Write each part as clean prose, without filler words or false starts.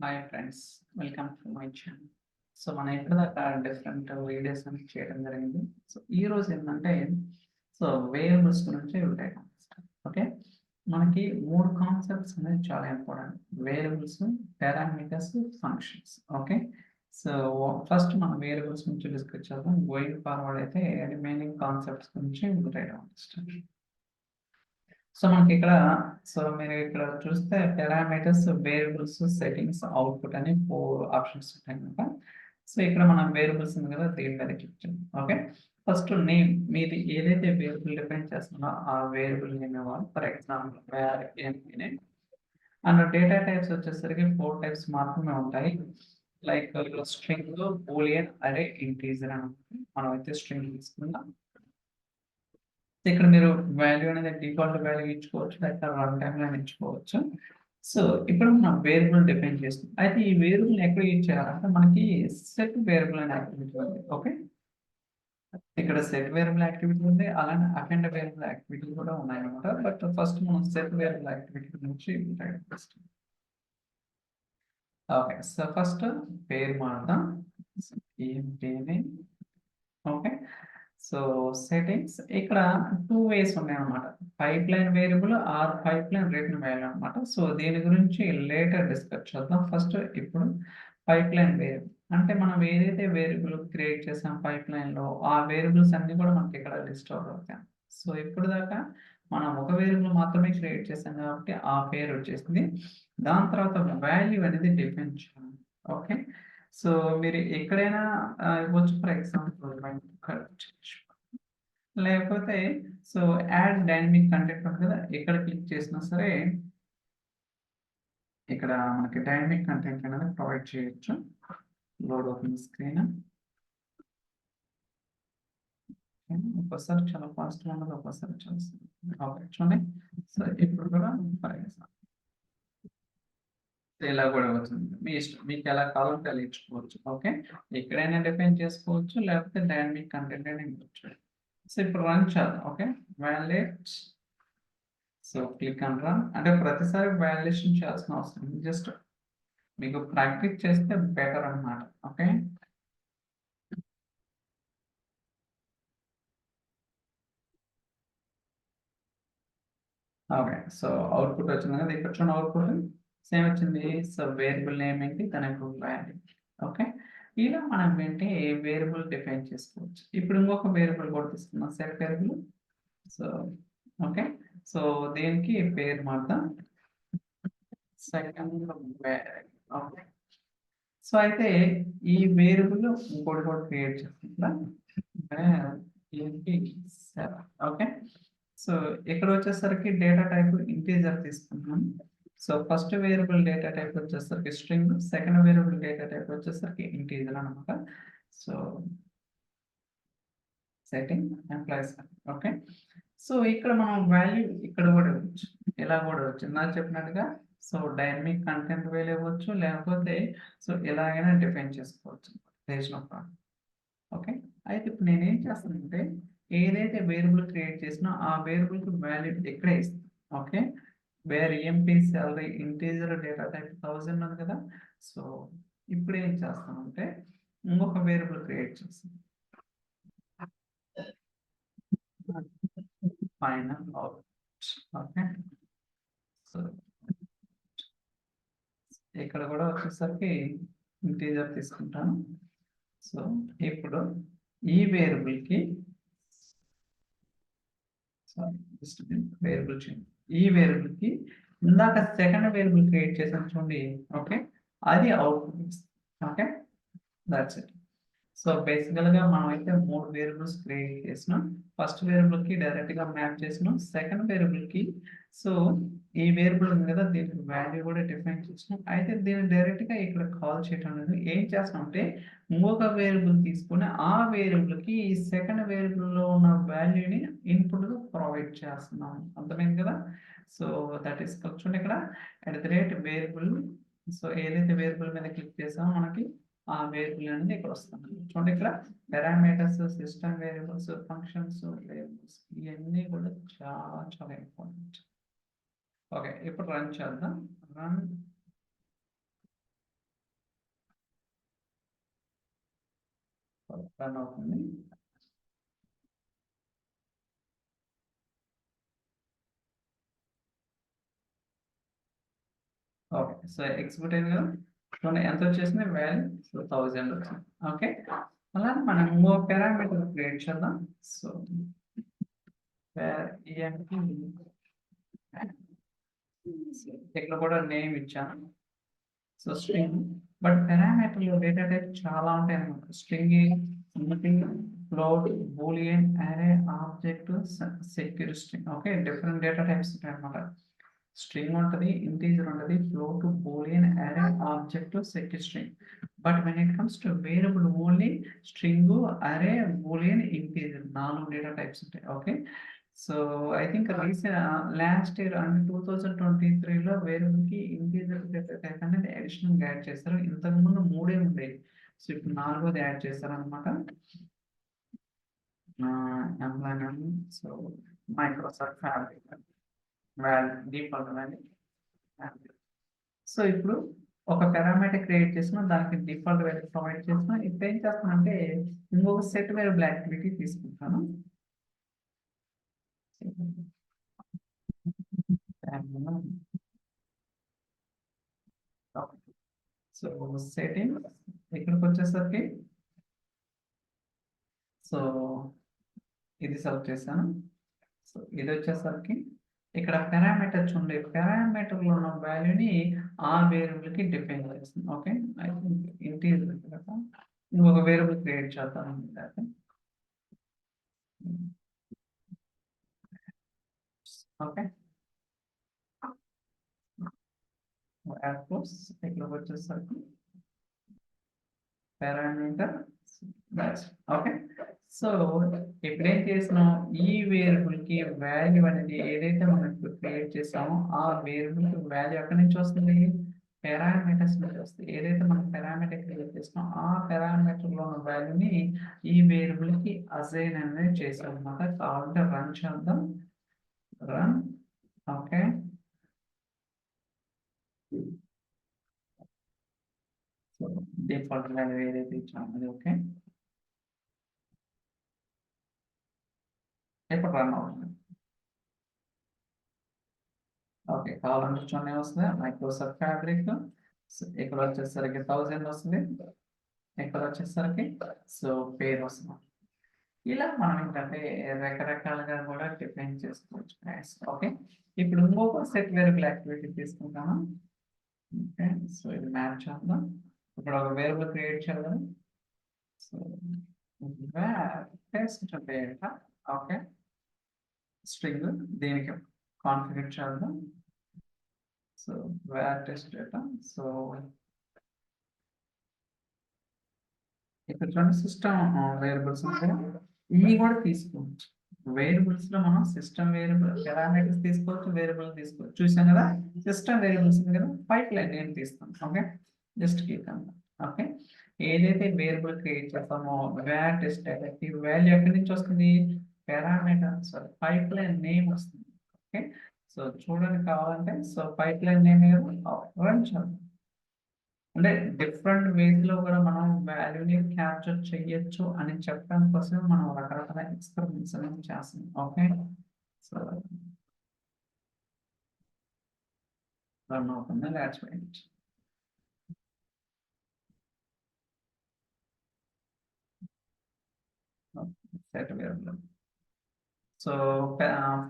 Hi friends, welcome to my channel. So మనం ఇప్పటిదాకా different videos అని చేయడం జరిగింది. సో ఈ రోజు ఏంటంటే వేరియబుల్స్ గురించి ఉంటాయి. ఓకే, మనకి మూడు కాన్సెప్ట్స్ అనేది చాలా important: variables, parameters, functions. Okay, so first మనం వేరియబుల్స్ గురించి డిస్కస్ చేద్దాం. గోయింగ్ ఫార్వర్డ్ అయితే రిమైనింగ్ కాన్సెప్ట్స్ గురించి ఉంటాయి. సో మనకి ఇక్కడ మీరు ఇక్కడ చూస్తే పారామీటర్స్, వేరియబుల్స్, సెట్టింగ్స్, అవుట్పుట్ అని 4 ఆప్షన్స్ ఉంటాయి కనుక సో ఇక్కడ మనం వేరియబుల్స్ ఉంది కదా, దీని మీద క్లిక్ చేయండి. ఓకే, ఫస్ట్ నేమ్, మీది ఏదైతే వేరియబుల్ డిఫైన్ చేస్తుందో ఆ వేరియబుల్ నేమ్ ఇవ్వాలి. For example wear name. And data types వచ్చేసరికి 4 టైప్స్ మాత్రమే ఉంటాయి. లైక్ స్ట్రింగ్, బూలియన్, అరే, ఇంటీజర్ అని మనం అయితే స్ట్రింగ్ తీసుకుందాం. ఇక్కడ మీరు వాల్యూ అనేది డిఫాల్ట్ వాల్యూ ఇచ్చుకోవచ్చు, లేకపోతే రన్ టైమ్ లో ఇచ్చుకోవచ్చు. సో ఇప్పుడు మనం వేరియబుల్ డిఫైన్ చేస్తాం. అయితే ఈ వేరియబుల్ ఎక్కడ యూజ్ చేయాలంటే మనకి సెట్ వేరియబుల్ అనే యాక్టివిటీ ఉంది. ఓకే, ఇక్కడ సెట్ వేరియబుల్ యాక్టివిటీ ఉంది, అలానే అపెండ్ వేరియబుల్ యాక్టివిటీ కూడా ఉన్నాయి అనమాట. బట్ ఫస్ట్ మనం సెట్ వేరియబుల్ యాక్టివిటీ నుంచి ఓకే, సో ఫస్ట్ పేరు మారుదాం. ఏంటి? ఓకే, సో సెట్టింగ్స్ ఇక్కడ 2 వేస్ ఉన్నాయన్నమాట: pipeline variable or pipeline return value అనమాట. సో దీని గురించి లేటర్ డిస్కస్ చేద్దాం. ఫస్ట్ ఇప్పుడు పైప్ లైన్ వేరియబుల్ అంటే మనం ఏదైతే వేరియబుల్ క్రియేట్ చేసాం పైప్ లైన్ లో, ఆ వేరియబుల్స్ అన్ని కూడా మనకి ఇక్కడ లిస్ట్ అవుట్ అవుతాయి. సో ఇప్పుడు దాకా మనం ఒక వేరియబుల్ మాత్రమే క్రియేట్ చేసాం కాబట్టి ఆ పేరు వచ్చేసింది. దాని తర్వాత వాల్యూ అనేది డిఫైన్ చేయాలి. ఓకే, సో మీరు ఎక్కడైనా ఇవ్వచ్చు. ఫర్ ఎగ్జాంపుల్ లేకపోతే సో యాడ్ డైనమిక్ కంటెంట్ ఉంది కదా, ఎక్కడ క్లిక్ చేసినా సరే ఇక్కడ మనకి డైనమిక్ కంటెంట్ అనేది ప్రొవైడ్ చేయొచ్చు. లోడ్ అవుతుంది స్క్రీన్. ఒక్కోసారి చాలా ఫాస్ట్ గా ఉండదు, ఒక్కోసారి చాలా ఓకే చూడండి. సో ఇప్పుడు కూడా ఫర్ ఎగ్జాంపుల్ ఇలా కూడా వచ్చింది. మీ ఇష్టం, మీకు ఎలా కావాలంటే అలా ఇచ్చుకోవచ్చు. ఓకే, ఎక్కడైనా డిఫైన్ చేసుకోవచ్చు, లేకపోతే డైనమిక్ కంటెంట్ అయినా ఇవ్వచ్చు. సో ఇప్పుడు రన్ చేద్దాం. Okay, validate. So click and run. అంటే ప్రతిసారి వ్యాలిడేషన్ చేయాల్సిన అవసరం లేదు, జస్ట్ మీకు ప్రాక్టీస్ చేస్తే బెటర్ అన్నమాట. ఓకే, ఓకే, సో అవుట్పుట్ వచ్చింది కదా, ఇక్కడ చూడండి అవుట్పుట్ సేమ్ వచ్చింది. సో వేరియబుల్ నేమ్ ఏంటి, దాని యొక్క వాల్యూ. ఓకే, ఇలా మనం ఏంటి వేరియబుల్ డిఫైన్ చేసుకోవచ్చు. ఇప్పుడు ఇంకొక వేరియబుల్ కూడా తీసుకున్నాం, set variable. So okay, so దీనికి పేరు మారుదాం సెకండ్ వేరియబుల్. ఓకే, సో అయితే ఈ వేరియబుల్ ఇంకోటి కూడా క్రియేట్ చేస్తున్నాం. ఓకే, సో ఇక్కడ వచ్చేసరికి డేటా టైప్ ఇంటీజర్ తీసుకుంటున్నాం. So first variable data type వచ్చేసరికి string, second variable data type వచ్చేసరికి ఇంటీజర్ అనమాట. So setting employees. Okay, so ఇక్కడ మనం వాల్యూ ఇక్కడ కూడా ఇవ్వచ్చు, ఇలా కూడా ఇవ్వచ్చు. నాకు చెప్పినట్టుగా సో డైనమిక్ కంటెంట్ వేలు ఇవ్వచ్చు, లేకపోతే సో ఎలాగైనా డిఫైన్ చేసుకోవచ్చు. ఓకే, అయితే ఇప్పుడు నేనేం చేస్తానంటే ఏదైతే వేరియబుల్ క్రియేట్ చేసినా ఆ వేరియబుల్ కి వాల్యూ ఇక్కడే ఇస్తాను. Okay, var emp salary integer data type 1000 ఉంది కదా. సో ఇప్పుడు ఏం చేస్తానంటే ఇంకొక వేరియబుల్ క్రియేట్ చేస్తాను, ఫైనల్ అవుట్. ఓకే, సో ఇక్కడ కూడా వచ్చేసరికి ఇంటీజర్ తీసుకుంటాను. సో ఇప్పుడు ఈ వేరియబుల్ కి వేరియబుల్ చేయండి. ఈ వేరియబుల్ కి ఇందాక సెకండ్ వేరియబుల్ క్రియేట్ చేసాం చూడండి. ఓకే, అది అవుట్పుట్ ఇస్తుంది. Okay, that's it. సో బేసికల్ గా మనం అయితే 3 వేరియబుల్స్ క్రియేట్ చేసినాం. ఫస్ట్ వేరియబుల్ కి డైరెక్ట్ గా మ్యాప్ చేసినాం. సెకండ్ వేరియబుల్ కి సో ఈ వేరియబుల్ ఉంది కదా, దీనికి వాల్యూ కూడా డిఫైన్ చేసినాం. అయితే దీన్ని డైరెక్ట్ గా ఇక్కడ కాల్ చేయడం లేదు. ఏం చేస్తాం అంటే ఇంకొక వేరియబుల్ తీసుకొని ఆ వేరియబుల్ కి ఈ సెకండ్ వేరియబుల్ లో ఉన్న వాల్యూని ఇన్పుట్ గా ప్రొవైడ్ చేస్తున్నాం. అర్థమైంది కదా. సో దట్ ఈస్ చూడండి ఇక్కడ వేరియబుల్. సో ఏదైతే వేరియబుల్ మీద క్లిక్ చేసామో మనకి ఆ వేరియబుల్ అనేది ఇక్కడ వస్తుంది. చూడండి ఇక్కడ parameters, system variables, functions, variables ఇవన్నీ కూడా చాలా చాలా ఇంపార్టెంట్. ఓకే, ఇప్పుడు రన్ చేద్దాం. రన్. రన్ అవుతుంది. ఓకే, సో ఎగ్జిక్యూట్ అయింది కదా. చూడండి ఎంత వచ్చేసింది వాల్యూ. సో 1000 వచ్చింది. ఓకే, అలానే మనం ఇంకో పారామీటర్ క్రియేట్ చేద్దాం. సో ఇక్కడ కూడా నేమ్ ఇచ్చాను. సో స్ట్రింగ్, బట్ పారామీటర్ లో డేటా టైప్ చాలా ఉంటాయి అన్నమాట. స్ట్రింగ్, సంథింగ్, ఫ్లోట్, బూలియన్, అరే, object, secure string. Okay, different data types ఉంటాయి అన్నమాట. స్ట్రింగ్ ఉంటుంది, ఇంటీజర్ ఉంటుంది, ఫ్లోట్, బూలియన్, అరే, object, secure string. But when it comes to variable only string, అరే, బూలియన్, ఇంటీజర్ 4 డేటా టైప్స్ ఉంటాయి. Okay, so I think last year అంటే 2023లో variable కి integer data type అనేది అడిషనల్ యాడ్ చేస్తారు. ఇంతకు ముందు 3 ఉండేవి. సో ఇప్పుడు 4వది యాడ్ చేస్తారు అనమాట. So Microsoft fabric default value. So ఇప్పుడు ఒక పారామీటర్ క్రియేట్ చేసిన దానికి డిఫాల్ట్ వాల్యూ ప్రొవైడ్ చేసిన. ఇప్పుడు ఏం చేస్తానంటే ఇంకొక సెట్ వేరియబుల్ యాక్టివిటీ తీసుకుంటాను. సో సెట్టింగ్ ఇక్కడికి వచ్చేసరికి సో ఇది సెలెక్ట్ చేశాను. సో ఇది వచ్చేసరికి ఇక్కడ పారామీటర్ చూడండి, పారామీటర్ లో ఉన్న వాల్యూని ఆ వేరియబుల్ కి డిఫైన్ చేస్తుంది. ఓకే, ఐ థింక్ ఇంటీజర్ ఇంకొక వేరియబుల్ క్రియేట్ చేద్దాం. ఓకే, ఇక్కడ వచ్చేసరికి పారామీటర్. ఓకే, సో ఇప్పుడు ఏం చేసినాం, ఈ వేరియబుల్ కి వాల్యూ అనేది ఏదైతే మనం ఇప్పుడు క్రియేట్ చేసామో ఆ వేరియబుల్ కి వాల్యూ ఎక్కడి నుంచి వస్తుంది, పారామీటర్స్ నుంచి వస్తుంది. ఏదైతే మనం పారామీటర్ క్రియేట్ చేసినాం ఆ పారామీటర్ లో ఉన్న వాల్యూని ఈ వేరియబుల్ కి అసైన్ అనేది చేసాం అన్నమాట. కావాలంటే రన్ చేద్దాం. Run. Okay, so default value ఏదైతే ఇచ్చామో అది. ఓకే, ఇప్పుడు రన్ అవుతుంది. ఓకే, కావాలంటే చూడండి వస్తుంది మైక్రోసాఫ్ట్ ఫ్యాబ్రిక్. ఇక్కడ వచ్చేసరికి 1000 వస్తుంది. ఇక్కడ వచ్చేసరికి సో పేరు వస్తుంది. ఇలా మనం ఏంటంటే రకరకాలుగా కూడా డిఫైన్ చేసుకోవచ్చు. ఓకే, ఇప్పుడు ఇంకొక సెట్ వేరియబుల్ యాక్టివిటీ తీసుకుంటాము. ఓకే, సో ఇది మ్యాప్ చేద్దాం. ఇప్పుడు ఒక వేరియబుల్ క్రియేట్ చేద్దాం. So test data. Okay, string దీనికి కాన్ఫిగర్ చేద్దాం. So where test data. So ఇక్కడ చూడండి సిస్టమ్ వేరియబుల్స్ ఉంటాయి. ఇవి కూడా తీసుకోవచ్చు. వేరియబుల్స్ లో మనం సిస్టమ్ వేరియబుల్ పారామీటర్స్ తీసుకోవచ్చు, వేరియబుల్ తీసుకోవచ్చు. చూసాం కదా, సిస్టమ్ వేరియబుల్స్ ఉంది కదా, పైప్ లైన్ నేను తీస్తాను. ఓకే, జస్ట్ క్లిక్ అన్నమాట. ఓకే, ఏదైతే వేరియబుల్ క్రియేట్ చేస్తామో వేర్ టెస్ట్ డేటా ఈ వాల్యూ ఎక్కడి నుంచి వస్తుంది, parameter sorry pipe line name వస్తుంది. ఓకే, సో చూడడానికి కావాలంటే so pipeline name run చేద్దాం. అంటే డిఫరెంట్ వేస్ లో కూడా మనం వాల్యూని క్యాప్చర్ చేయొచ్చు అని చెప్పడం కోసం మనం రకరకాల ఎక్స్పెరిమెంట్స్ అనేది చేస్తాం. ఓకే, సో రన్ అవుతుంది. Let's wait. Set variable. So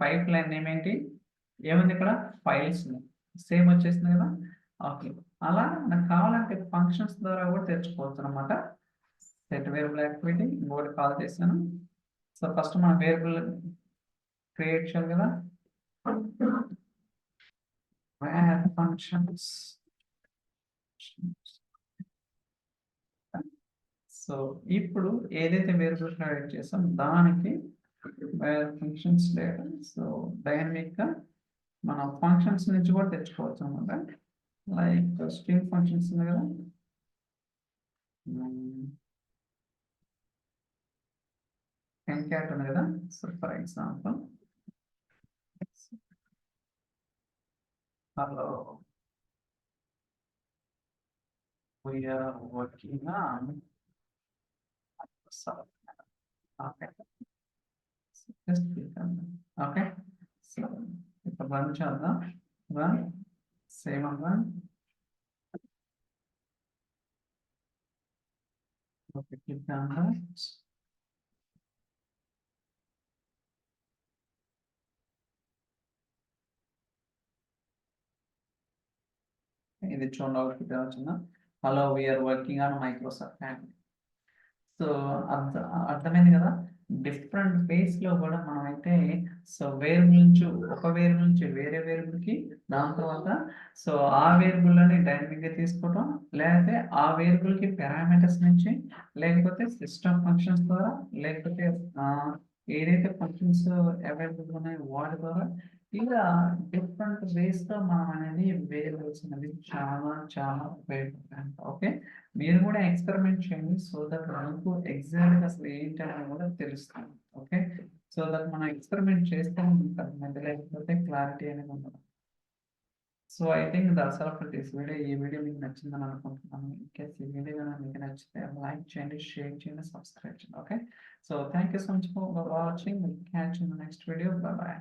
pipeline name ఏంటి, ఏముంది ఇక్కడ, ఫైల్స్ సేమ్ వచ్చేసింది కదా. ఓకే, అలా మనకు కావాలంటే ఫంక్షన్స్ ద్వారా కూడా తెచ్చుకోవచ్చు అనమాట. సెట్ వేరియబుల్ యాక్టివిటీ ఇంకోటి కాల్ చేశాను. సో ఫస్ట్ మనం వేరియబుల్ క్రియేట్ చేయాలి కదా. where functions. సో ఇప్పుడు ఏదైతే వేరియబుల్ క్రియేట్ చేసాం దానికి where functions data. So dynamic గా మనం ఫంక్షన్స్ నుంచి కూడా తెచ్చుకోవచ్చు అనమాట. లైక్ స్ట్రింగ్ ఫంక్షన్స్ ఉంది కదా, ఎన్క్యాట్ ఉంది కదా. So for example hello we are working on So, okay. So, just click on that. Okay. So, if a bunch of the run, save on run. Okay, click on that. ఇది చూడండి output వచ్చిందా hello we're working on Microsoft hand so అర్థమైంది కదా different ways లో కూడా మనం అయితే so variable నుంచి ఒక వేరియబుల్ నుంచి వేరే వేరియబుల్ కి దాని తర్వాత సో ఆ వేరియబుల్ అని డైనమిక్ గా తీసుకోవడం లేకపోతే ఆ వేరియబుల్ కి పారామీటర్స్ నుంచి లేకపోతే సిస్టమ్ ఫంక్షన్స్ ద్వారా లేకపోతే ఏదైతే ఫంక్షన్స్ అవైలబుల్ ఉన్నాయో వాటి ద్వారా ఇలా డిఫరెంట్ వేస్ లో మనం అనేది వేరియబుల్స్ అనేది చాలా చాలా ఉపయోగపడుతుంది ఓకే మీరు కూడా ఎక్స్పెరిమెంట్ చేయండి సో దట్ మనకు ఎగ్జాక్ట్ అసలు ఏంటి అనేది కూడా తెలుస్తుంది ఓకే సో దట్ మనం ఎక్స్పెరిమెంట్ చేస్తే ఉంటుంది లేకపోతే క్లారిటీ అనేది ఉండదు so I think that's all for this video ఈ వీడియో మీకు నచ్చిందని అనుకుంటున్నాను ఇన్కేస్ ఈ వీడియో కనుక మీకు నచ్చితే లైక్ చేయండి షేర్ చేయండి సబ్స్క్రైబ్ చేయండి okay so thank you so much for watching catch in the next video bye bye